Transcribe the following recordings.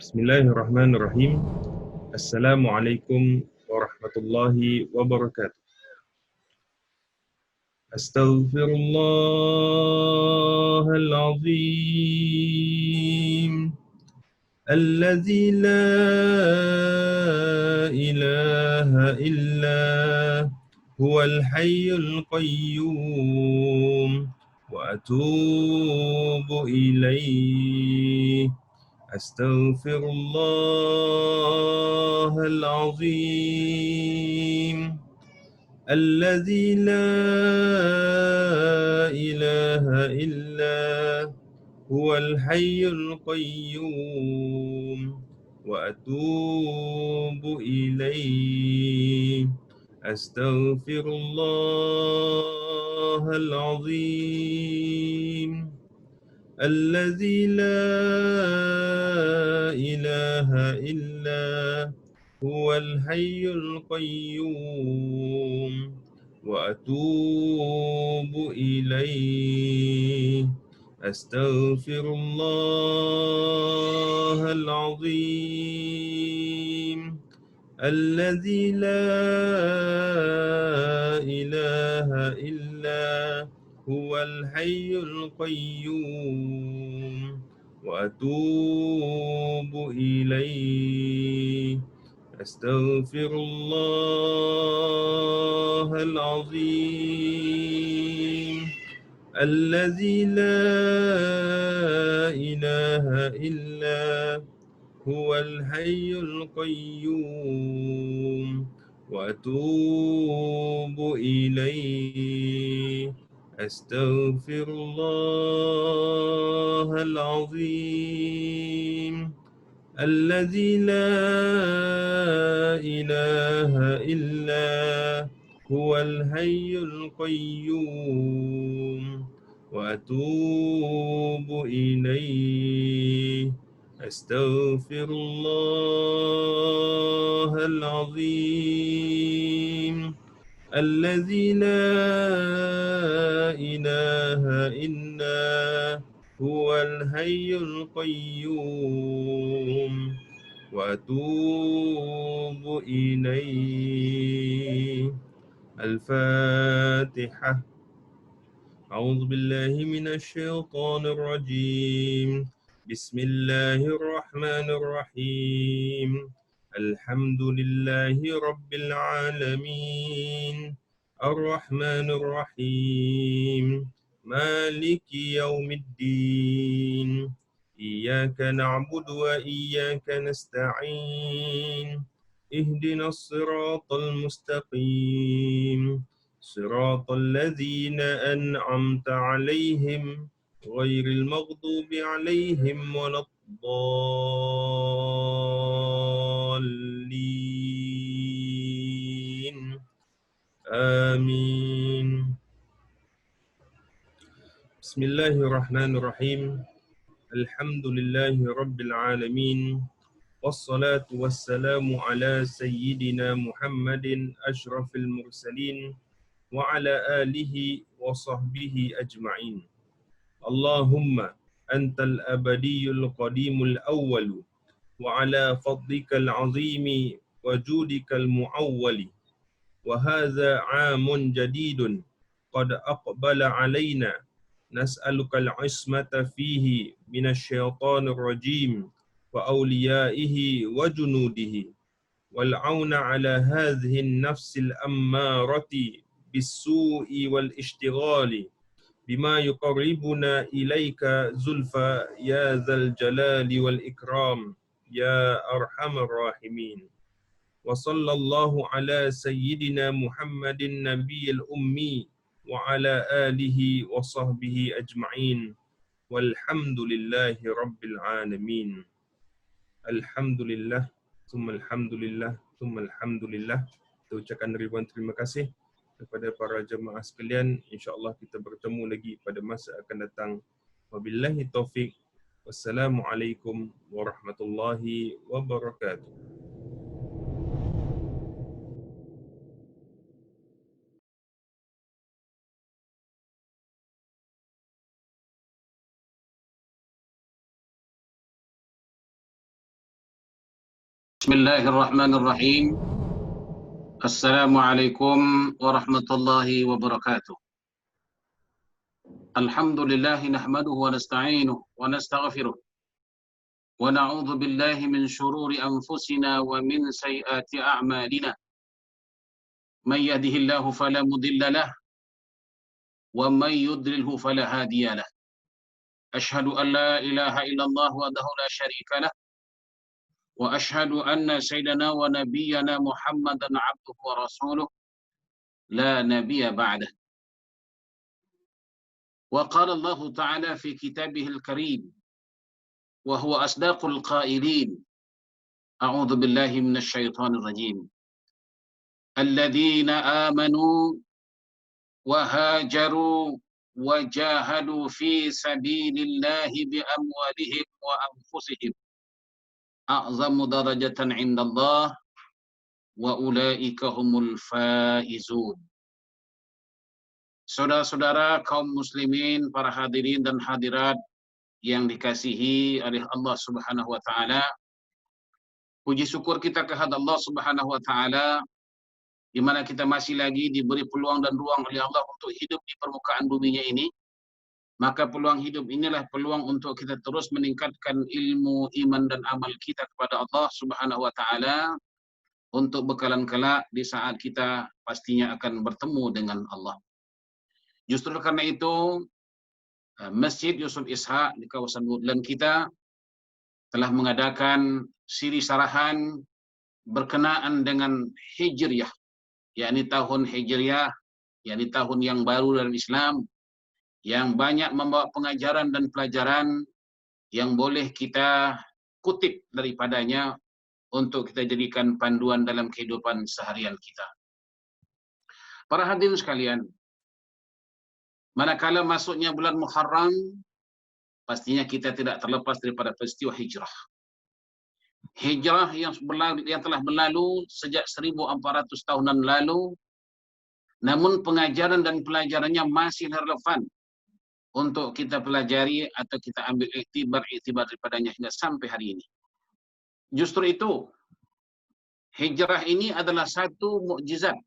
Bismillahirrahmanirrahim. Assalamualaikum warahmatullahi wabarakatuh. Astaghfirullahal azim alladzi la ilaha illa huwal hayyul qayyum wa atubu ilaihi. أستغفر الله العظيم الذي لا إله إلا هو الحي القيوم وأتوب إليه أستغفر الله العظيم الذي لا إله إلا هو الحي القيوم وأتوب إليه أستغفر الله العظيم الذي لا إله إلا هو الحي القيوم وأتوب إليه أستغفر الله العظيم الذي لا إله إلا هو الحي القيوم وأتوب إليه أستغفر الله العظيم الذي لا إله إلا هو الحي القيوم وأتوب إليه أستغفر الله العظيم الذي لا إله إلا هو الحي القيوم وأتوب إليه. الفاتحة. أعوذ بالله من الشيطان الرجيم. بسم الله الرحمن الرحيم. الحمد لله رب العالمين الرحمن الرحيم مالك يوم الدين إياك نعبد وإياك نستعين اهدنا الصراط المستقيم صراط الذين أنعمت عليهم غير المغضوب عليهم ولا الضالين آمين. بسم الله الرحمن الرحيم الحمد لله رب العالمين والصلاة والسلام على سيدنا محمد أشرف المرسلين وعلى آله وصحبه أجمعين. اللهم أنت الأبدي القديم الأول وعلى فضلك العظيم وجودك المعول وهذا عام جديد قد أقبل علينا نسألك العصمة فيه من الشيطان الرجيم وأوليائه وجنوده والعون على هذه النفس الأمارة بالسوء والاشتغال بما يقربنا إليك زلفى يا ذا الجلال والإكرام يا أرحم الراحمين. وصلى الله على سيدنا محمد النبي الأمي وعلى آله وصحبه أجمعين والحمد لله رب العالمين. Alhamdulillah, tsumma alhamdulillah, tsumma alhamdulillah. Kita ucapkan ribuan terima kasih kepada para jemaah sekalian. InsyaAllah kita bertemu lagi pada masa akan datang. Wabillahi taufiq. Wassalamualaikum warahmatullahi wabarakatuh. Bismillahirrahmanirrahim. Assalamualaikum warahmatullahi wabarakatuh. Alhamdulillahi nahmaduhu wa nasta'inuhu wa nastaghfiruh. Wa na'udzu billahi min syururi anfusina wa min sayyiati a'malina. May yahdihillahu fala mudilla lahu wa may yudlilhu fala hadiya lahu. Asyhadu an la ilaha illallah wahdahu la syarika lahu wa asyhadu anna sayyidana wa nabiyyana Muhammadan 'abduhu wa rasuluh la nabiyya ba'dah. Wa qala Allah ta'ala fi kitabihil karim wa huwa asdaqul qailin. A'udzu billahi minasy syaithanir rajim. Alladzina amanu wa hajaru wa jahadu fi sabilillahi bi amwalihim wa anfusihim a'zamu darajatan 'indallah wa ulaika humul faizun. Saudara-saudara kaum muslimin, para hadirin dan hadirat yang dikasihi oleh Allah Subhanahu wa taala, puji syukur kita kehadrat Allah Subhanahu wa taala di mana kita masih lagi diberi peluang dan ruang oleh Allah untuk hidup di permukaan buminya ini. Maka peluang hidup inilah peluang untuk kita terus meningkatkan ilmu, iman dan amal kita kepada Allah Subhanahu wa taala untuk bekalan kelak di saat kita pastinya akan bertemu dengan Allah. Justru karena itu Masjid Yusuf Ishaq di kawasan Woodland kita telah mengadakan siri sarahan berkenaan dengan Hijriyah, yakni tahun Hijriyah, yakni tahun yang baru dalam Islam, yang banyak membawa pengajaran dan pelajaran yang boleh kita kutip daripadanya untuk kita jadikan panduan dalam kehidupan seharian kita. Para hadirin sekalian, manakala masuknya bulan Muharram, pastinya kita tidak terlepas daripada peristiwa hijrah. Hijrah yang telah berlalu sejak 1400 tahunan lalu, namun pengajaran dan pelajarannya masih relevan untuk kita pelajari atau kita ambil iktibar daripadanya hingga sampai hari ini. Justru itu, hijrah ini adalah satu mukjizat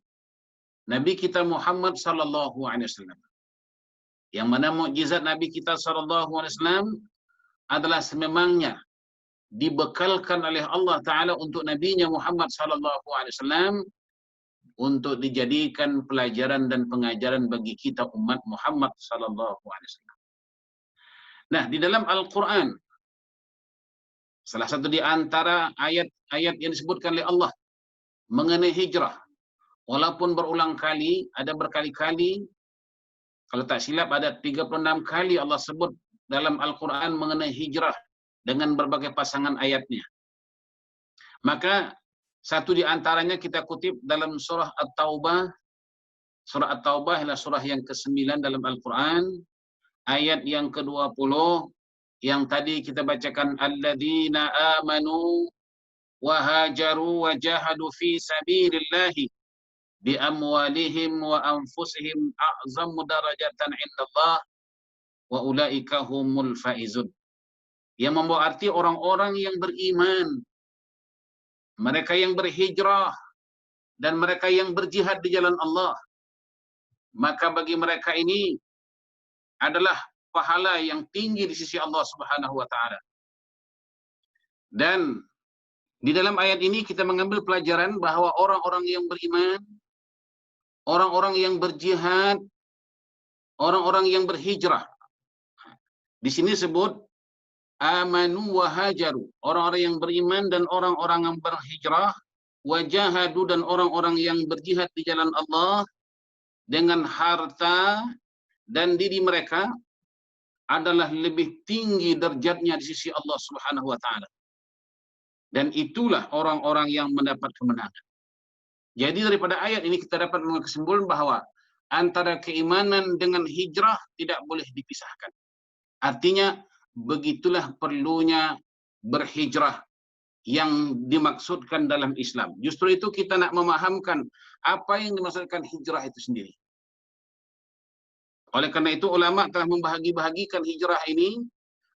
Nabi kita Muhammad sallallahu alaihi wasallam. Yang mana mukjizat Nabi kita sallallahu alaihi wasallam adalah sememangnya dibekalkan oleh Allah taala untuk nabinya Muhammad sallallahu alaihi wasallam untuk dijadikan pelajaran dan pengajaran bagi kita umat Muhammad sallallahu alaihi wasallam. Nah, di dalam Al-Qur'an salah satu di antara ayat-ayat yang disebutkan oleh Allah mengenai hijrah, walaupun berulang kali, ada berkali-kali, kalau tak silap ada 36 kali Allah sebut dalam Al-Quran mengenai hijrah dengan berbagai pasangan ayatnya. Maka satu di antaranya kita kutip dalam surah At-Taubah. Surah At-Taubah adalah surah yang ke-9 dalam Al-Quran, ayat yang ke-20, yang tadi kita bacakan, alladzina amanu wa hajaru wa jahadu fi sabilillahi bi amwalihim wa anfusihim a'zamu darajatan 'indallah wa ulaika humul faizun. Yang membawa arti orang-orang yang beriman, mereka yang berhijrah dan mereka yang berjihad di jalan Allah. Maka bagi mereka ini adalah pahala yang tinggi di sisi Allah Subhanahu wa taala. Dan di dalam ayat ini kita mengambil pelajaran bahwa orang-orang yang beriman, orang-orang yang berjihad, orang-orang yang berhijrah. Di sini sebut amanu wa hajaru, orang-orang yang beriman dan orang-orang yang berhijrah, wa jahadu dan orang-orang yang berjihad di jalan Allah dengan harta dan diri mereka adalah lebih tinggi derajatnya di sisi Allah Subhanahu wa taala. Dan itulah orang-orang yang mendapat kemenangan. Jadi daripada ayat ini kita dapat mengambil kesimpulan bahwa antara keimanan dengan hijrah tidak boleh dipisahkan. Artinya begitulah perlunya berhijrah yang dimaksudkan dalam Islam. Justru itu kita nak memahamkan apa yang dimaksudkan hijrah itu sendiri. Oleh karena itu ulama telah membahagi-bahagikan hijrah ini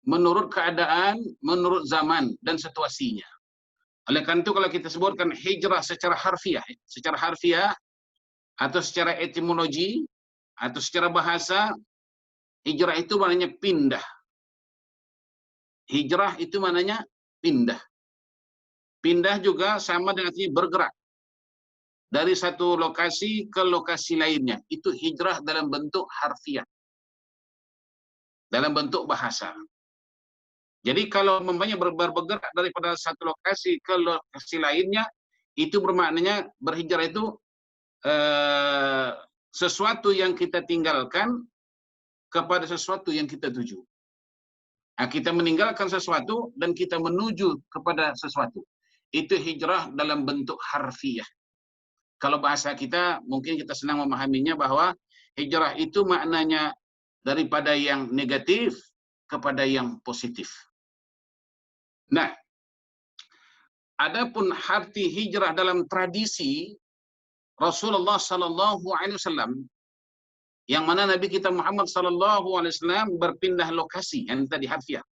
menurut keadaan, menurut zaman dan situasinya. Oleh karena itu kalau kita sebutkan hijrah secara harfiah atau secara etimologi atau secara bahasa, hijrah itu maknanya pindah. Hijrah itu maknanya pindah. Pindah juga sama dengan artinya bergerak dari satu lokasi ke lokasi lainnya. Itu hijrah dalam bentuk harfiah, dalam bentuk bahasa. Jadi kalau umpamanya bergerak daripada satu lokasi ke lokasi lainnya, itu bermaknanya berhijrah itu sesuatu yang kita tinggalkan kepada sesuatu yang kita tuju. Nah, kita meninggalkan sesuatu dan kita menuju kepada sesuatu. Itu hijrah dalam bentuk harfiah. Kalau bahasa kita, mungkin kita senang memahaminya bahwa hijrah itu maknanya daripada yang negatif kepada yang positif. Nah, adapun arti hijrah dalam tradisi Rasulullah sallallahu alaihi wasallam, yang mana Nabi kita Muhammad sallallahu alaihi wasallam berpindah lokasi, yang tadi harfiah,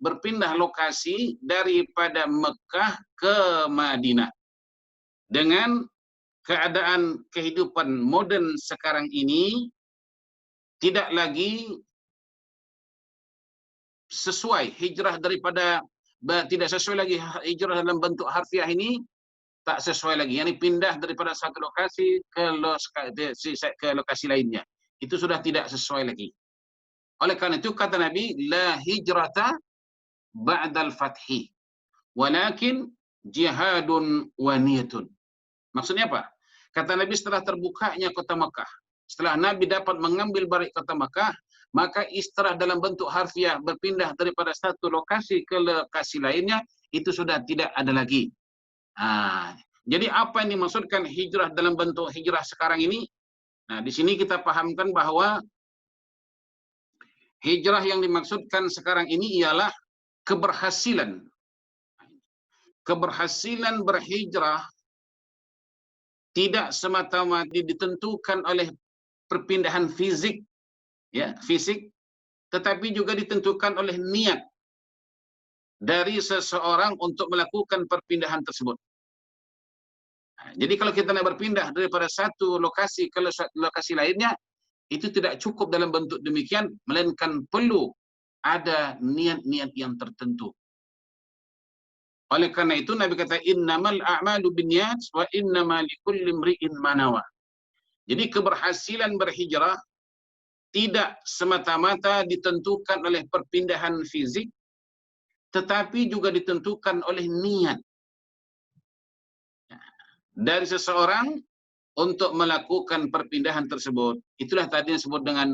berpindah lokasi daripada Mekah ke Madinah. Dengan keadaan kehidupan modern sekarang ini tidak lagi sesuai hijrah daripada, tidak sesuai lagi hijrah dalam bentuk harfiah ini, tak sesuai lagi. Yani pindah daripada satu lokasi ke lokasi lainnya. Itu sudah tidak sesuai lagi. Oleh karena itu kata Nabi, la hijrata ba'dal fathi, walakin jihadun wa niyatun. Maksudnya apa? Kata Nabi, setelah terbukanya kota Makkah, setelah Nabi dapat mengambil balik kota Makkah, maka istilah dalam bentuk harfiah berpindah daripada satu lokasi ke lokasi lainnya, itu sudah tidak ada lagi. Jadi apa yang dimaksudkan hijrah dalam bentuk hijrah sekarang ini? Nah, di sini kita pahamkan bahwa hijrah yang dimaksudkan sekarang ini ialah keberhasilan. Keberhasilan berhijrah tidak semata-mata ditentukan oleh perpindahan fisik, ya, fisik, tetapi juga ditentukan oleh niat dari seseorang untuk melakukan perpindahan tersebut. Jadi kalau kita nak berpindah daripada satu lokasi ke lokasi lainnya, itu tidak cukup dalam bentuk demikian, melainkan perlu ada niat-niat yang tertentu. Oleh karena itu Nabi kata, innamal a'malu binniyat wa innama likulli imri'in ma nawa. Jadi keberhasilan berhijrah tidak semata-mata ditentukan oleh perpindahan fisik, tetapi juga ditentukan oleh niat dari seseorang untuk melakukan perpindahan tersebut. Itulah tadi yang disebut dengan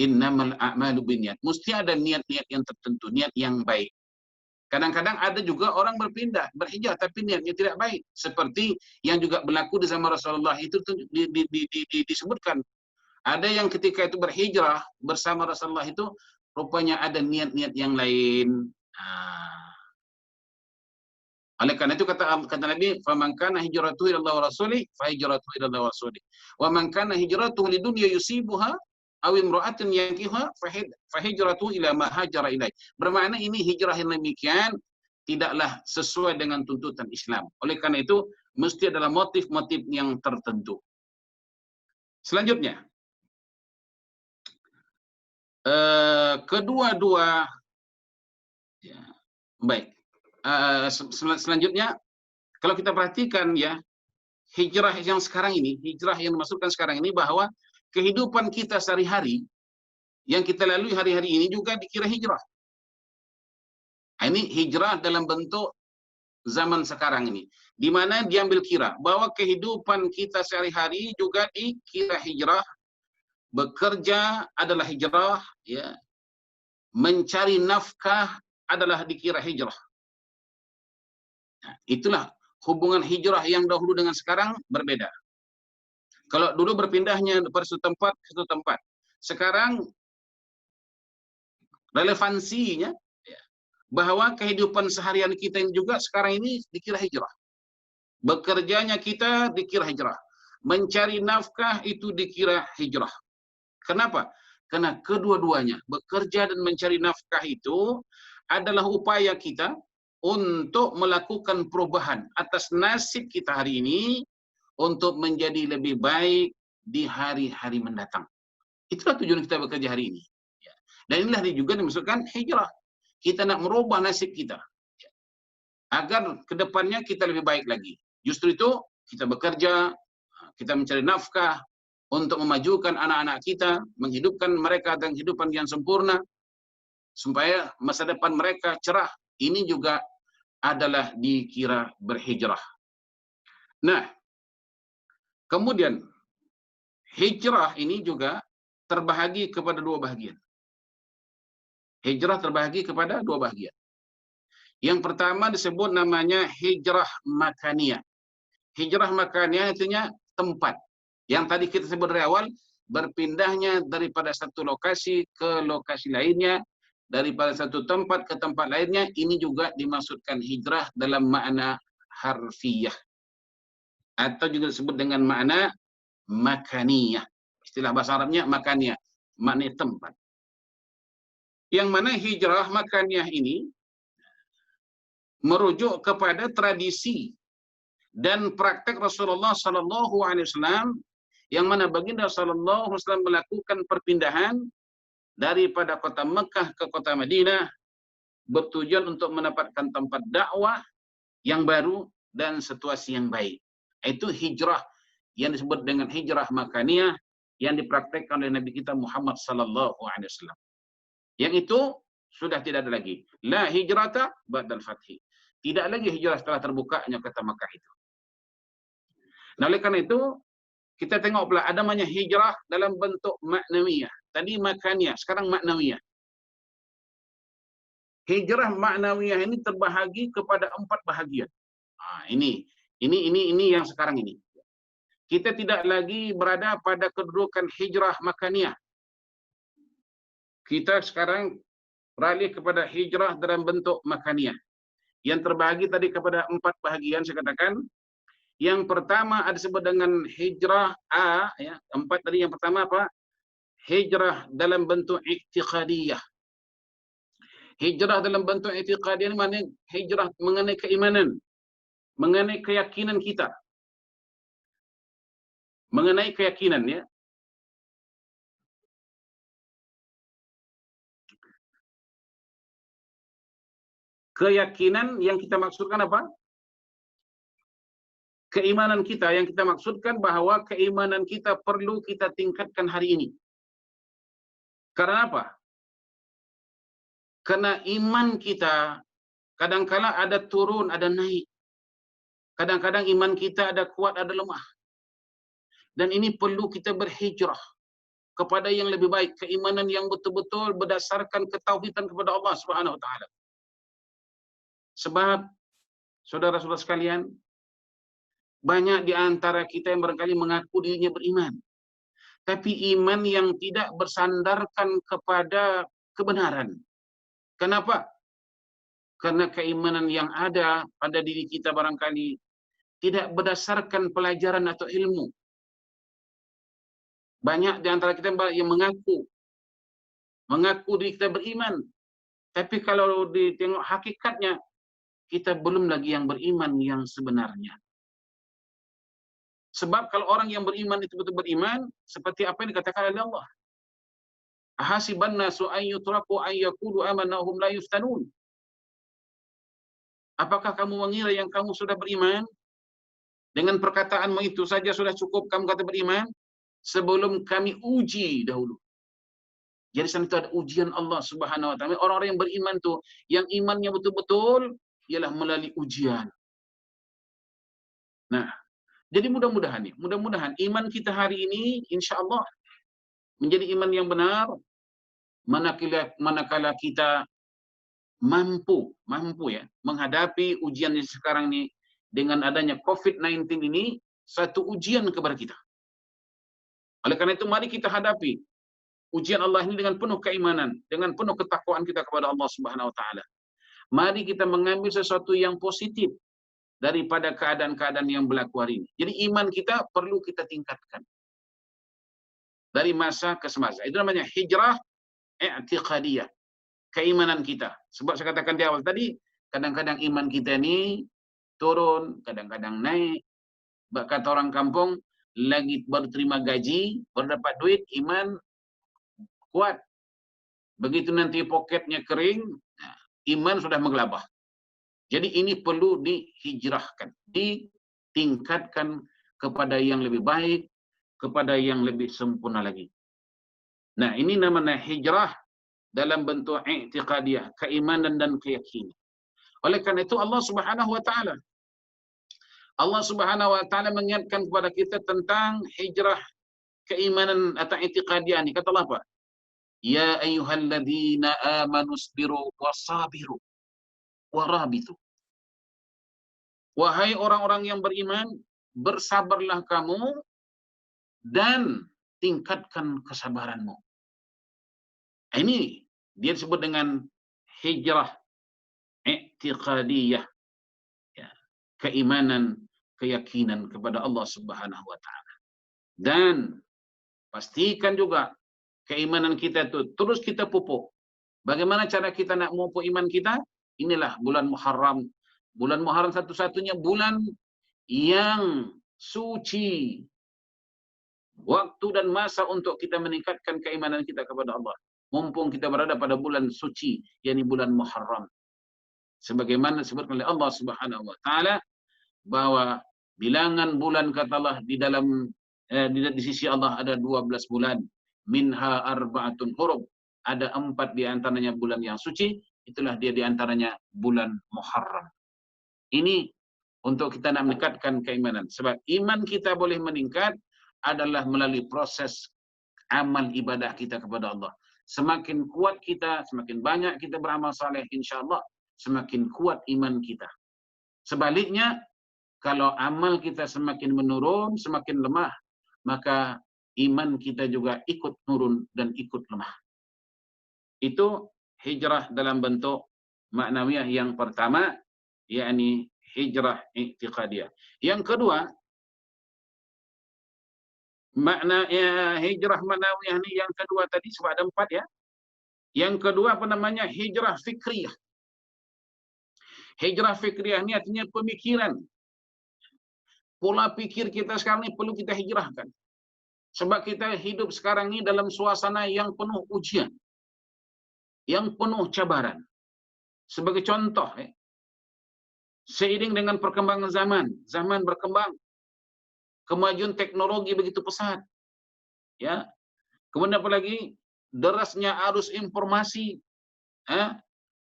innamal a'malu binniyat. Mesti ada niat-niat yang tertentu, niat yang baik. Kadang-kadang ada juga orang berhijrah tapi niatnya tidak baik. Seperti yang juga berlaku di zaman Rasulullah itu disebutkan. Ada yang ketika itu berhijrah bersama Rasulullah itu rupanya ada niat-niat yang lain. Oleh karena itu kata Nabi, "Faman kana hijratuhu ila Allah wa rasulih, fa hijratuhu ila Allah wa rasulih. Wa man kana hijratuhu lidunya yusibuha aw imra'atin yankihuha, fa hijratuhu ila ma hajara ilaih." Bermakna ini hijrah yang demikian tidaklah sesuai dengan tuntutan Islam. Oleh karena itu mesti adalah motif-motif yang tertentu. Selanjutnya, kedua-dua, ya, baik. Selanjutnya, kalau kita perhatikan ya, hijrah yang sekarang ini, hijrah yang dimaksudkan sekarang ini, bahwa kehidupan kita sehari-hari yang kita lalui hari-hari ini juga dikira hijrah. Ini hijrah dalam bentuk zaman sekarang ini, di mana diambil kira bahwa kehidupan kita sehari-hari juga dikira hijrah. Bekerja adalah hijrah, ya. Mencari nafkah adalah dikira hijrah. Nah, itulah hubungan hijrah yang dahulu dengan sekarang berbeda. Kalau dulu berpindahnya dari satu tempat ke satu tempat, sekarang relevansinya bahwa kehidupan seharian kita ini juga sekarang ini dikira hijrah. Bekerjanya kita dikira hijrah. Mencari nafkah itu dikira hijrah. Kenapa? Karena kedua-duanya, bekerja dan mencari nafkah itu adalah upaya kita untuk melakukan perubahan atas nasib kita hari ini untuk menjadi lebih baik di hari-hari mendatang. Itulah tujuan kita bekerja hari ini. Ya. Dan inilah juga dimaksudkan hijrah. Kita nak merubah nasib kita. Ya. Agar kedepannya kita lebih baik lagi. Justru itu kita bekerja, kita mencari nafkah untuk memajukan anak-anak kita, menghidupkan mereka dengan kehidupan yang sempurna, supaya masa depan mereka cerah. Ini juga adalah dikira berhijrah. Nah, kemudian hijrah ini juga terbahagi kepada dua bahagian. Hijrah terbahagi kepada dua bahagian. Yang pertama disebut namanya hijrah makaniyah. Hijrah makaniyah artinya tempat. Yang tadi kita sebut dari awal, berpindahnya daripada satu lokasi ke lokasi lainnya, daripada satu tempat ke tempat lainnya, ini juga dimaksudkan hijrah dalam makna harfiyah. Atau juga disebut dengan makna makaniyah. Istilah bahasa Arabnya makaniyah, makna tempat. Yang mana hijrah makaniyah ini merujuk kepada tradisi dan praktek Rasulullah sallallahu alaihi wasallam, yang mana baginda sallallahu alaihi wasallam melakukan perpindahan daripada kota Mekah ke kota Madinah bertujuan untuk mendapatkan tempat dakwah yang baru dan situasi yang baik. Itu hijrah yang disebut dengan hijrah makaniyah yang dipraktekkan oleh Nabi kita Muhammad sallallahu alaihi wasallam. Yang itu sudah tidak ada lagi. La hijrata ba'dal fathi. Tidak lagi hijrah setelah terbukanya kota Mekah itu. Nah, oleh karena itu kita tengok pula ada namanya hijrah dalam bentuk maknawiyah. Tadi makaniyah, sekarang maknawiyah. Hijrah maknawiyah ini terbahagi kepada 4 bahagian. Ini yang sekarang ini. Kita tidak lagi berada pada kedudukan hijrah makaniyah. Kita sekarang beralih kepada hijrah dalam bentuk makaniyah. Yang terbahagi tadi kepada 4 bahagian saya katakan. Yang pertama ada disebut dengan hijrah A, ya. 4 tadi, yang pertama apa? Hijrah dalam bentuk i'tiqadiyah. Hijrah dalam bentuk i'tiqadiyah ini maknanya hijrah mengenai keimanan, mengenai keyakinan kita. Mengenai keyakinan, ya. Keyakinan yang kita maksudkan apa? Keimanan kita yang kita maksudkan bahwa keimanan kita perlu kita tingkatkan hari ini. Karena apa? Karena iman kita kadang-kala ada turun, ada naik. Kadang-kadang iman kita ada kuat, ada lemah. Dan ini perlu kita berhijrah kepada yang lebih baik, keimanan yang betul-betul berdasarkan ketauhidan kepada Allah Subhanahu wa taala. Sebab saudara-saudara sekalian, banyak di antara kita yang barangkali mengaku dirinya beriman, tapi iman yang tidak bersandarkan kepada kebenaran. Kenapa? Karena keimanan yang ada pada diri kita barangkali tidak berdasarkan pelajaran atau ilmu. Banyak di antara kita yang mengaku diri kita beriman, tapi kalau ditengok hakikatnya, kita belum lagi yang beriman yang sebenarnya. Sebab kalau orang yang beriman itu betul beriman, seperti apa yang dikatakan oleh Allah. Ahasiban nasu an yutraku an yaqulu amanna hum la yuftanun. Apakah kamu mengira yang kamu sudah beriman? Dengan perkataanmu itu saja sudah cukup kamu kata beriman? Sebelum kami uji dahulu. Jadi sana itu ada ujian Allah Subhanahu wa taala. Orang-orang yang beriman tu, yang imannya betul-betul ialah melalui ujian. Nah, jadi mudah-mudahan iman kita hari ini insya-Allah menjadi iman yang benar manakala kita mampu ya menghadapi ujian yang sekarang ini dengan adanya COVID-19 ini, satu ujian kepada kita. Oleh karena itu mari kita hadapi ujian Allah ini dengan penuh keimanan, dengan penuh ketakwaan kita kepada Allah Subhanahu wa taala. Mari kita mengambil sesuatu yang positif daripada keadaan-keadaan yang berlaku hari ini. Jadi iman kita perlu kita tingkatkan dari masa ke semasa. Itu namanya hijrah i'tiqadiyah, keimanan kita. Sebab saya katakan di awal tadi, Kadang-kadang iman kita ni turun, kadang-kadang naik. Kata orang kampung, lagi baru terima gaji, baru dapat duit, iman kuat. Begitu nanti poketnya kering, iman sudah menggelabah. Jadi ini perlu dihijrahkan, ditingkatkan kepada yang lebih baik, kepada yang lebih sempurna lagi. Nah, ini namanya hijrah dalam bentuk i'tiqadiyah, keimanan dan keyakinan. Oleh karena itu Allah Subhanahu wa taala mengingatkan kepada kita tentang hijrah keimanan atau i'tiqadiyah ni. Kata Allah apa? Ya ayyuhalladzina amanu sabiru wasabiru warabitu. Wahai orang-orang yang beriman, bersabarlah kamu dan tingkatkan kesabaranmu. Ini dia disebut dengan hijrah i'tiqadiyah, ya, keimanan, keyakinan kepada Allah Subhanahu wa taala. Dan pastikan juga keimanan kita itu terus kita pupuk. Bagaimana cara kita nak memupuk iman kita? Inilah bulan Muharram. Bulan Muharram satu-satunya bulan yang suci. Waktu dan masa untuk kita meningkatkan keimanan kita kepada Allah. Mumpung kita berada pada bulan suci, yakni bulan Muharram. Sebagaimana disebutkan oleh Allah Subhanahu wa taala bahwa bilangan bulan kata Allah di dalam di sisi Allah ada 12 bulan. Minha arba'atun hurum. Ada 4 di antaranya bulan yang suci, itulah dia di antaranya bulan Muharram. Ini untuk kita nak meningkatkan keimanan. Sebab iman kita boleh meningkat adalah melalui proses amal ibadah kita kepada Allah. Semakin kuat kita, semakin banyak kita beramal saleh, insya-Allah, semakin kuat iman kita. Sebaliknya, kalau amal kita semakin menurun, semakin lemah, maka iman kita juga ikut turun dan ikut lemah. Itu hijrah dalam bentuk maknawiyah yang pertama, yakni hijrah i'tiqadiyah. Yang kedua, makna hijrah maknawiyah ni yang kedua tadi sebab ada 4 ya. Yang kedua apa namanya? Hijrah fikriyah. Hijrah fikriyah ni artinya pemikiran. Pola pikir kita sekarang ni perlu kita hijrahkan. Sebab kita hidup sekarang ni dalam suasana yang penuh ujian. Yang penuh cabaran. Sebagai contoh, seiring dengan perkembangan zaman berkembang, kemajuan teknologi begitu pesat. Ya. Kemudian apa lagi? Derasnya arus informasi.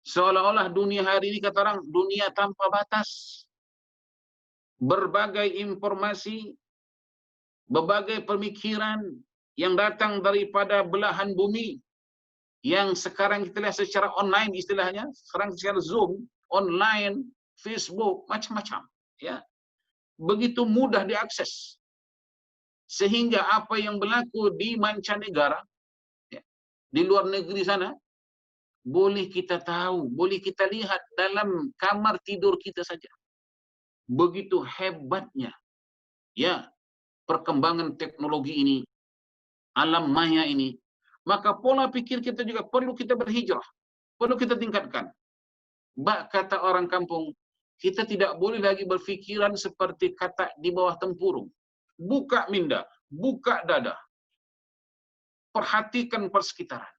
Seolah-olah dunia hari ini kata orang dunia tanpa batas. Berbagai informasi, berbagai pemikiran yang datang daripada belahan bumi yang sekarang kita lihat secara online istilahnya, sekarang secara Zoom, online, Facebook, macam-macam, ya. Begitu mudah diakses. Sehingga apa yang berlaku di mancanegara, ya, di luar negeri sana, boleh kita tahu, boleh kita lihat dalam kamar tidur kita saja. Begitu hebatnya, ya, perkembangan teknologi ini, alam maya ini. Maka pola pikir kita juga perlu kita berhijrah, perlu kita tingkatkan. Kata orang kampung, kita tidak boleh lagi berfikiran seperti katak di bawah tempurung. Buka minda, buka dada. Perhatikan persekitaran.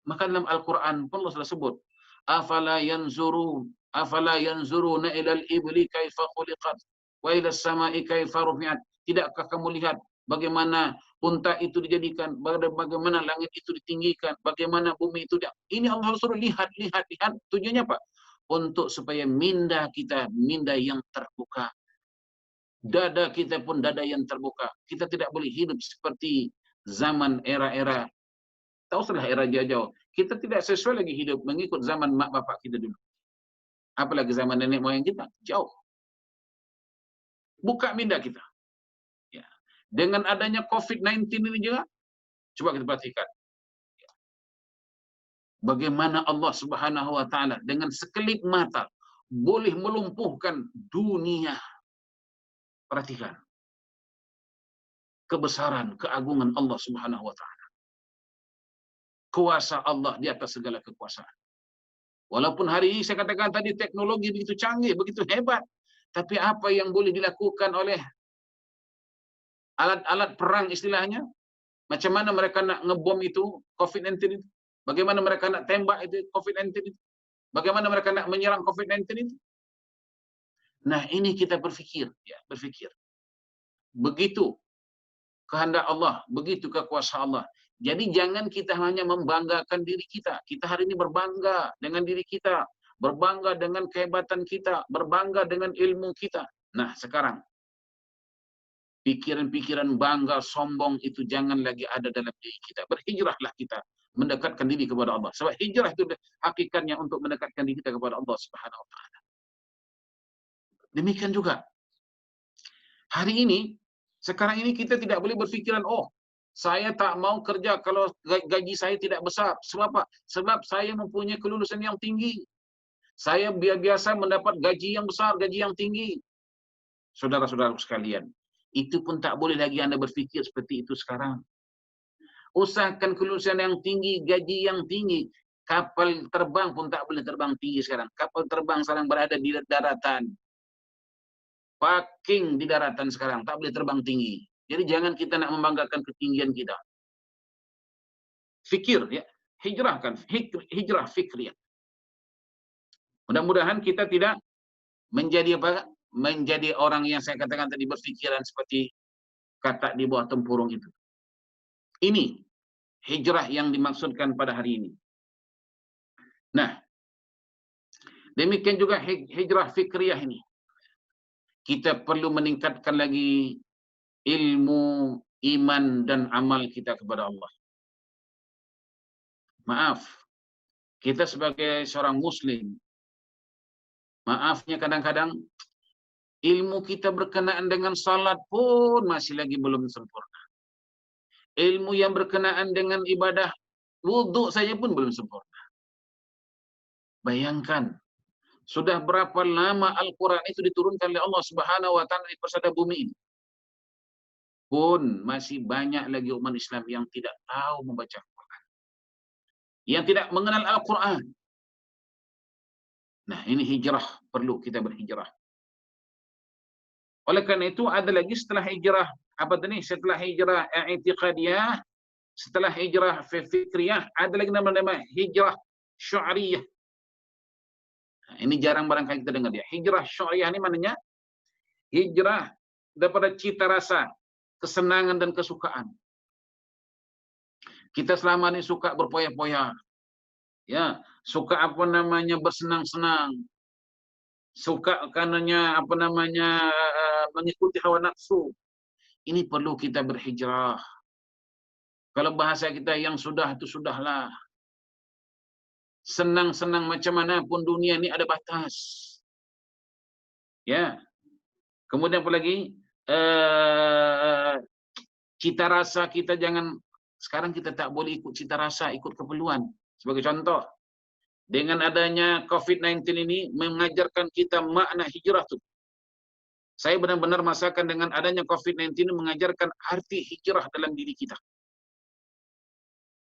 Maka dalam Al-Quran pun Allah sudah sebut, afala yanzuruna ilal ibli kaifa khuliqat wa ila samai kaifa rufi'at. Tidakkah kamu lihat bagaimana unta itu dijadikan, bagaimana langit itu ditinggikan, bagaimana bumi itu ini Allah suruh lihat. Tujuannya apa? Untuk supaya minda kita minda yang terbuka. Dada kita pun dada yang terbuka. Kita tidak boleh hidup seperti zaman era-era, tak usahlah era jauh-jauh. Kita tidak sesuai lagi hidup mengikut zaman mak bapak kita dulu. Apalagi zaman nenek moyang kita, jauh. Buka minda kita. Ya. Dengan adanya COVID-19 ini juga, coba kita perhatikan. Bagaimana Allah Subhanahu wa taala dengan sekelip mata boleh melumpuhkan dunia. Perhatikan. Kebesaran, keagungan Allah Subhanahu wa taala. Kuasa Allah di atas segala kekuasaan. Walaupun hari ini saya katakan tadi teknologi begitu canggih, begitu hebat, tapi apa yang boleh dilakukan oleh alat-alat perang istilahnya? Macam mana mereka nak ngebom itu COVID-19 itu? Bagaimana mereka nak tembak itu COVID-19 itu? Bagaimana mereka nak menyerang COVID-19 itu? Nah, ini kita berfikir, ya, berfikir. Begitu kehendak Allah, begitu kekuasaan Allah. Jadi jangan kita hanya membanggakan diri kita. Kita hari ini berbangga dengan diri kita, berbangga dengan kehebatan kita, berbangga dengan ilmu kita. Nah, sekarang pikiran-pikiran bangga, sombong itu jangan lagi ada dalam diri kita. Berhijrahlah kita mendekatkan diri kepada Allah. Sebab hijrah itu hakikatnya untuk mendekatkan diri kita kepada Allah Subhanahu wa taala. Demikian juga hari ini, sekarang ini kita tidak boleh berfikiran, oh, saya tak mau kerja kalau gaji saya tidak besar. Sebab apa? Sebab saya mempunyai kelulusan yang tinggi. Saya biasa mendapat gaji yang besar, gaji yang tinggi. Saudara-saudara sekalian, itu pun tak boleh lagi Anda berfikir seperti itu sekarang. Usahakan kelulusan yang tinggi, gaji yang tinggi. Kapal terbang pun tak boleh terbang tinggi sekarang. Kapal terbang sekarang berada di daratan. Parking di daratan sekarang, tak boleh terbang tinggi. Jadi jangan kita nak membanggakan ketinggian kita. Fikir, ya, hijrahkan, hijrah fikriyah. Mudah-mudahan kita tidak menjadi apa? Menjadi orang yang saya katakan tadi berfikiran seperti katak di bawah tempurung itu. Ini hijrah yang dimaksudkan pada hari ini. Nah, demikian juga hijrah fikriyah ini. Kita perlu meningkatkan lagi ilmu, iman dan amal kita kepada Allah. Maaf, kita sebagai seorang muslim, maafnya kadang-kadang ilmu kita berkenaan dengan salat pun masih lagi belum sempurna. Ilmu yang berkenaan dengan ibadah wuduk saja pun belum sempurna. Bayangkan, sudah berapa lama Al-Quran itu diturunkan oleh Allah Subhanahu wa taala di persada bumi ini. Pun masih banyak lagi umat Islam yang tidak tahu membaca Al-Quran. Yang tidak mengenal Al-Quran. Nah, ini hijrah, perlu kita berhijrah. Oleh kerana itu ada lagi setelah hijrah, apa tadi? Setelah hijrah i'tiqadiyah, setelah hijrah fikriyah, ada lagi nama-nama hijrah syu'riyah. Nah, ini jarang barangkali kita dengar dia. Hijrah syu'riyah ini maknanya hijrah daripada cita rasa, kesenangan dan kesukaan. Kita selama ini suka berpoya-poya. Ya, suka apa namanya bersenang-senang. Suka karenanya apa namanya mengikuti hawa nafsu. Ini perlu kita berhijrah. Kalau bahasa kita yang sudah itu sudahlah. Senang-senang macam mana pun dunia ini ada batas. Ya. Kemudian apa lagi? Cita rasa kita jangan, sekarang kita tak boleh ikut cita rasa, ikut keperluan. Sebagai contoh, dengan adanya COVID-19 ini mengajarkan kita makna hijrah tu. Saya benar-benar merasakan dengan adanya COVID-19 ini mengajarkan arti hijrah dalam diri kita.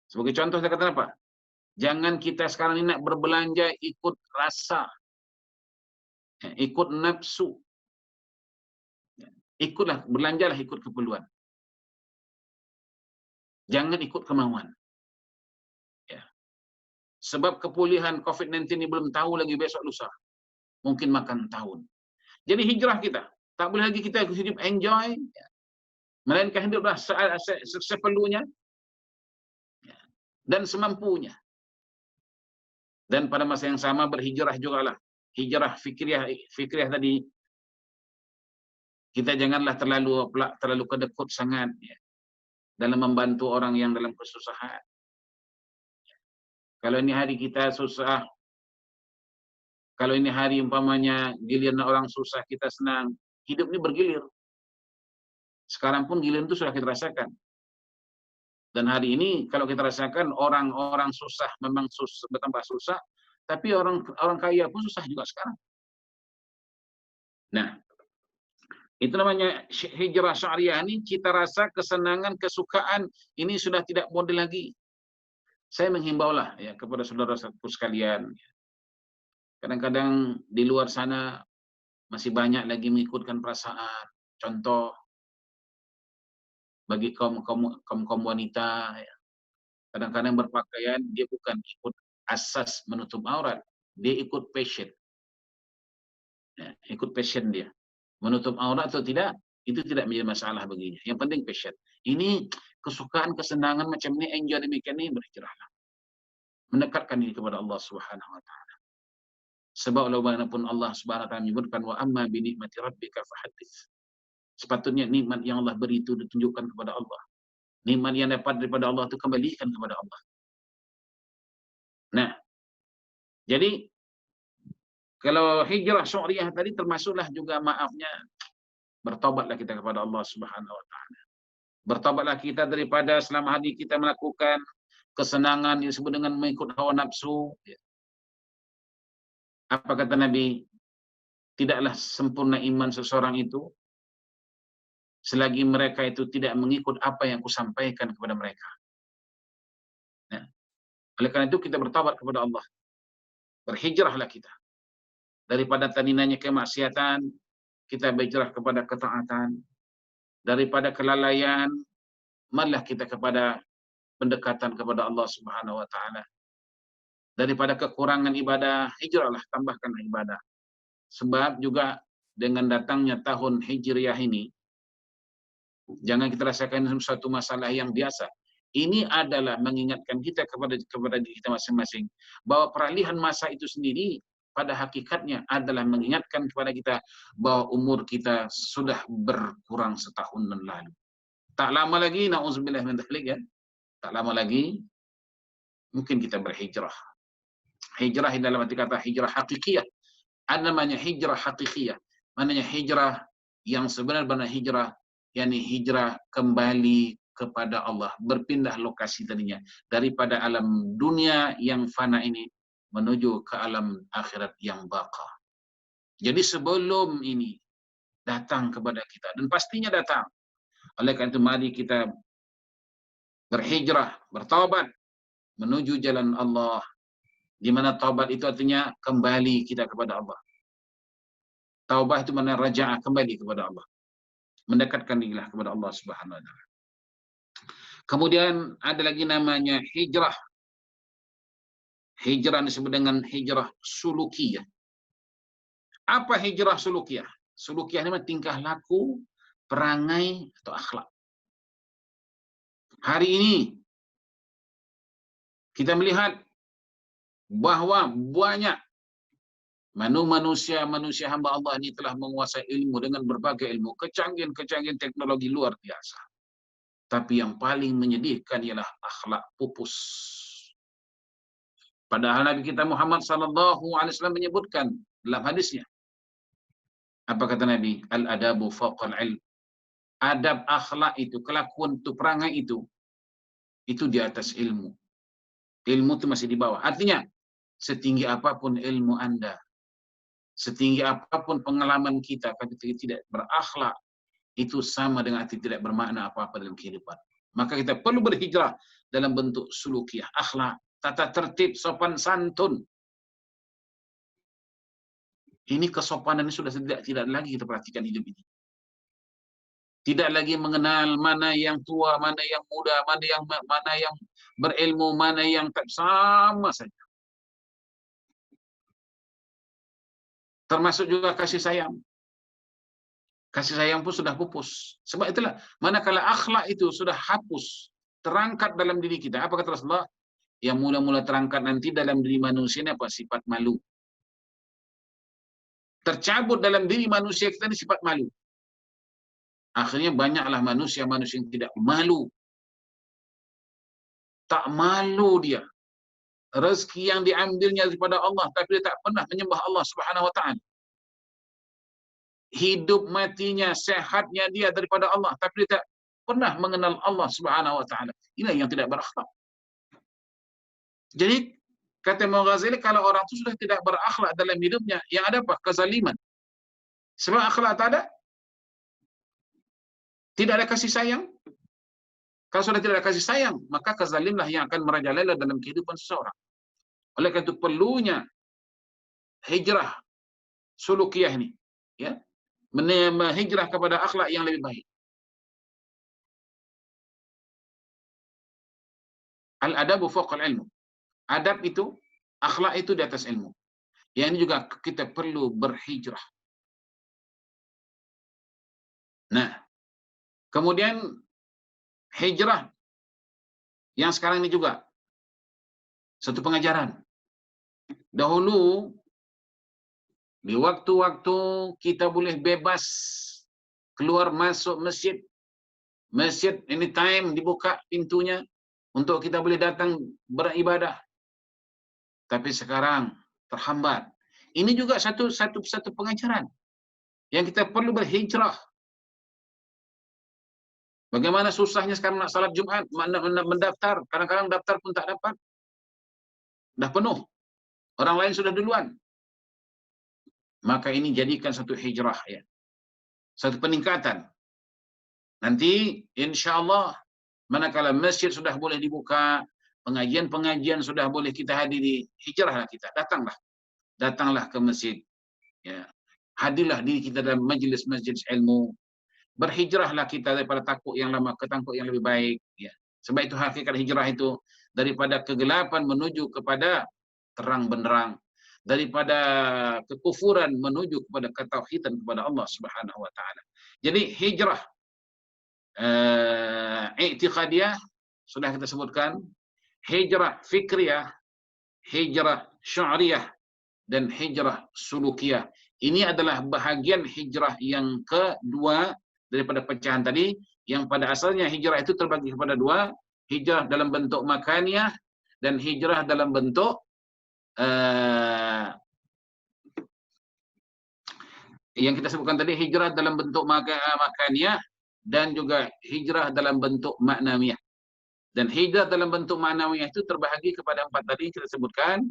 Sebagai contoh saya katakan apa? Jangan kita sekarang ini nak berbelanja ikut rasa. Ikut nafsu. Ikutlah, berbelanjalah ikut keperluan. Jangan ikut kemauan. Ya. Sebab kepulihan COVID-19 ini belum tahu lagi besok lusa. Mungkin makan tahun. Jadi hijrah kita. Tak boleh lagi kita hidup enjoy. Ya. Melainkan hiduplah seperlunya. Ya. Dan semampunya. Dan pada masa yang sama berhijrah jugalah. Hijrah fikriyah tadi. Kita janganlah terlalu kedekut sangat. Ya. Dalam membantu orang yang dalam kesusahan. Kalau ini hari kita susah, kalau ini hari umpamanya giliran orang susah kita senang, hidup ini bergilir. Sekarang pun giliran itu sudah kita rasakan. Dan hari ini kalau kita rasakan orang-orang susah memang bertambah susah, tapi orang kaya pun susah juga sekarang. Nah, itu namanya hijrah syariah ini, cita rasa, kesenangan, kesukaan ini sudah tidak model lagi. Saya menghimbaulah ya kepada saudara-saudaraku sekalian, Kadang-kadang di luar sana masih banyak lagi mengikutkan perasaan. Contoh bagi kaum wanita, ya, kadang-kadang berpakaian dia bukan ikut asas menutup aurat, dia ikut passion, ya, ikut passion dia. Menutup aurat atau tidak, itu tidak menjadi masalah baginya. Yang penting passion. Ini kesukaan, kesenangan macam ini, enjoy demikian ini, berhijrahlah. Mendekatkan diri kepada Allah Subhanahu wa taala. Sebab walaupun Allah Subhanahu wa taala menyebutkan wa amma bi nikmati rabbika fahaddits. Sepatutnya nikmat yang Allah beri itu ditunjukkan kepada Allah. Nikmat yang dapat daripada Allah itu kembalikan kepada Allah. Nah, jadi kalau hijrah syu'riyah tadi termasuklah juga maafnya bertobatlah kita kepada Allah Subhanahu wa taala. Bertobatlah kita daripada selama hari kita melakukan kesenangan yang disebut dengan mengikut hawa nafsu. Apa kata Nabi? Tidaklah sempurna iman seseorang itu selagi mereka itu tidak mengikut apa yang kusampaikan kepada mereka. Nah, oleh karena itu kita bertobat kepada Allah. Berhijrahlah kita. Daripada tandingannya kemaksiatan, kita berhijrah kepada ketaatan. Daripada kelalaian, marilah kita kepada pendekatan kepada Allah Subhanahu wa taala. Daripada kekurangan ibadah, hijrahlah, tambahkan ibadah. Sebab juga dengan datangnya tahun Hijriah ini, jangan kita rasakan suatu masalah yang biasa. Ini adalah mengingatkan kita kepada diri kita masing-masing bahwa peralihan masa itu sendiri pada hakikatnya adalah mengingatkan kepada kita bahwa umur kita sudah berkurang setahun dan lalu. Tak lama lagi, na'udzubillah min dzalik, ya. Tak lama lagi mungkin kita berhijrah. Hijrah dalam arti kata hijrah hakikiyah. Ada namanya hijrah hakikiyah. Maknanya hijrah yang sebenarnya hijrah, yakni hijrah kembali kepada Allah, berpindah lokasi tadinya daripada alam dunia yang fana ini menuju ke alam akhirat yang baqa. Jadi sebelum ini datang kepada kita, dan pastinya datang. Oleh karena itu mari kita berhijrah, bertaubat menuju jalan Allah, di mana taubat itu artinya kembali kita kepada Allah. Taubat itu makna raja'ah, kembali kepada Allah. Mendekatkan dirilah kepada Allah Subhanahu wa taala. Kemudian ada lagi namanya hijrah. Hijrah disebut dengan hijrah sulukiyah. Apa hijrah sulukiyah? Sulukiyah ini tingkah laku, perangai atau akhlak. Hari ini kita melihat bahwa banyak manusia hamba Allah ini telah menguasai ilmu dengan berbagai ilmu, kecanggihan teknologi luar biasa. Tapi yang paling menyedihkan ialah akhlak pupus. Padahal Nabi kita Muhammad SAW menyebutkan dalam hadisnya. Apa kata Nabi? Al-adabu fawqal ilm. Adab, akhlak itu, kelakuan itu, perangai itu di atas ilmu. Ilmu itu masih di bawah. Artinya, setinggi apapun ilmu Anda, setinggi apapun pengalaman kita, tapi tidak berakhlak, itu sama dengan arti tidak bermakna apa-apa dalam kehidupan. Maka kita perlu berhijrah dalam bentuk sulukiyah, akhlak, tata tertib, sopan santun. Ini kesopanan ini sudah tidak lagi kita perhatikan hidup ini. Tidak lagi mengenal mana yang tua, mana yang muda, mana yang berilmu, mana yang tak, sama saja. Termasuk juga kasih sayang. Kasih sayang pun sudah pupus. Sebab itulah, manakala akhlak itu sudah hapus, terangkat dalam diri kita. Apa kata Rasulullah? Yang mula-mula terangkat nanti dalam diri manusia ini apa? Sifat malu. Tercabut dalam diri manusia kita ini sifat malu. Akhirnya banyaklah manusia yang tidak malu. Tak malu dia. Rezeki yang diambilnya daripada Allah, tapi dia tak pernah menyembah Allah Subhanahu wa taala. Hidup matinya, sehatnya dia daripada Allah, tapi dia tak pernah mengenal Allah Subhanahu wa taala. Inilah yang tidak berakhlak. Jadi kata Imam Ghazali, kalau orang itu sudah tidak berakhlak dalam hidupnya, yang ada apa? Kezaliman. Sebab akhlak tak ada, tidak ada kasih sayang. Kalau sudah tidak ada kasih sayang, maka kezalimlah yang akan merajalela dalam kehidupan seseorang. Oleh karena itu perlunya hijrah sulukiyah ni, ya, hijrah kepada akhlak yang lebih baik. Al-adabu fawqa al-ilmu. Adab itu, akhlak itu di atas ilmu. Yang ini juga kita perlu berhijrah. Nah, kemudian hijrah yang sekarang ini juga satu pengajaran. Dahulu di waktu-waktu kita boleh bebas keluar masuk masjid, masjid anytime dibuka pintunya untuk kita boleh datang beribadah. Tapi sekarang terhambat. Ini juga satu pengajaran yang kita perlu berhijrah. Bagaimana susahnya sekarang nak salat Jumaat, nak mendaftar, kadang-kadang daftar pun tak dapat. Dah penuh. Orang lain sudah duluan. Maka ini jadikan satu hijrah, ya. Satu peningkatan. Nanti insya-Allah manakala masjid sudah boleh dibuka, pengajian-pengajian sudah boleh kita hadiri, hijrahlah kita, datanglah ke masjid, ya. Hadirlah diri kita dalam majlis-majlis ilmu. Berhijrahlah kita daripada takut yang lama ke takut yang lebih baik, ya. Sebab itu hakikat hijrah itu daripada kegelapan menuju kepada terang benderang, daripada kekufuran menuju kepada ketauhidan kepada Allah Subhanahu wa taala. Jadi hijrah i'tiqadiyah sudah kita sebutkan, hijrah fikriyah, hijrah syu'riyah, dan hijrah sulukiyah. Ini adalah bahagian hijrah yang kedua daripada pecahan tadi, yang pada asalnya hijrah itu terbagi kepada dua, hijrah dalam bentuk makaniyah dan hijrah dalam bentuk yang kita sebutkan tadi, hijrah dalam bentuk makaniyah dan juga hijrah dalam bentuk maknawiyah. Dan hijrah dalam bentuk maknawiyah itu terbahagi kepada 4 tadi kita sebutkan.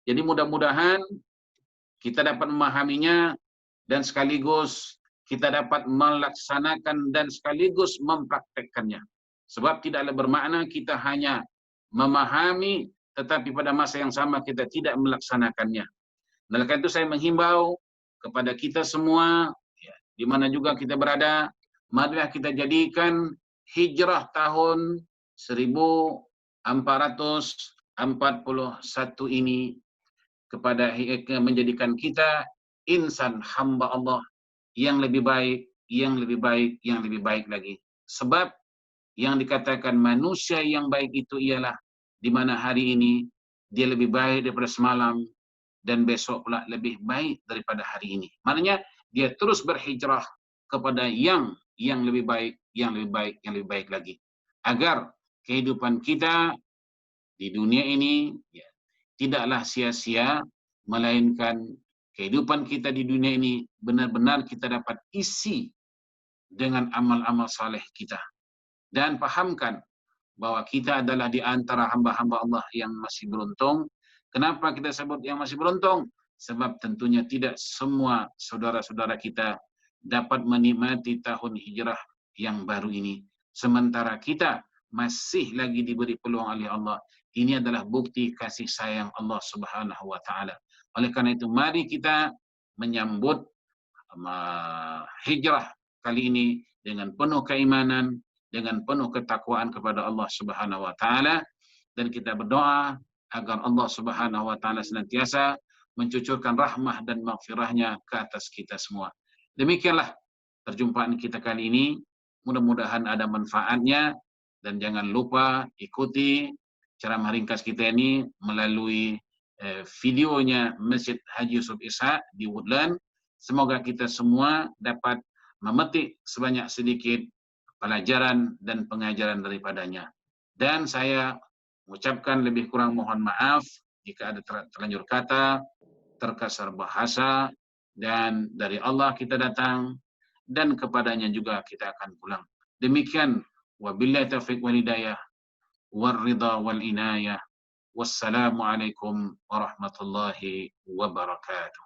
Jadi mudah-mudahan kita dapat memahaminya dan sekaligus kita dapat melaksanakan dan sekaligus mempraktekkannya. Sebab tidaklah bermakna kita hanya memahami tetapi pada masa yang sama kita tidak melaksanakannya. Oleh karena itu saya menghimbau kepada kita semua, ya, di mana juga kita berada, marilah kita jadikan hijrah tahun 1441 ini kepada menjadikan kita insan hamba Allah yang lebih baik, yang lebih baik, yang lebih baik lagi. Sebab yang dikatakan manusia yang baik itu ialah di mana hari ini dia lebih baik daripada semalam dan besok pula lebih baik daripada hari ini. Maknanya dia terus berhijrah kepada yang lebih baik, yang lebih baik, yang lebih baik lagi. Agar kehidupan kita di dunia ini, ya, tidaklah sia-sia, melainkan kehidupan kita di dunia ini benar-benar kita dapat isi dengan amal-amal saleh kita. Dan pahamkan bahwa kita adalah di antara hamba-hamba Allah yang masih beruntung. Kenapa kita sebut yang masih beruntung? Sebab tentunya tidak semua saudara-saudara kita dapat menikmati tahun hijrah yang baru ini. Sementara kita masih lagi diberi peluang oleh Allah. Ini adalah bukti kasih sayang Allah Subhanahu wa taala. Oleh karena itu mari kita menyambut hijrah kali ini dengan penuh keimanan, dengan penuh ketakwaan kepada Allah Subhanahu wa taala, dan kita berdoa agar Allah Subhanahu wa taala senantiasa mencucurkan rahmah dan maghfirahnya ke atas kita semua. Demikianlah perjumpaan kita kali ini. Mudah-mudahan ada manfaatnya dan jangan lupa ikuti ceramah ringkas kita ini melalui videonya Masjid Haji Yusuf Ishaq di Woodland. Semoga kita semua dapat memetik sebanyak sedikit pelajaran dan pengajaran daripadanya. Dan saya mengucapkan lebih kurang mohon maaf jika ada terlanjur kata, terkasar bahasa, dan dari Allah kita datang dan kepadanya juga kita akan pulang. Demikian, wabillahi taufiq wal hidayah, wal ridha wal inayah. Wassalamualaikum warahmatullahi wabarakatuh.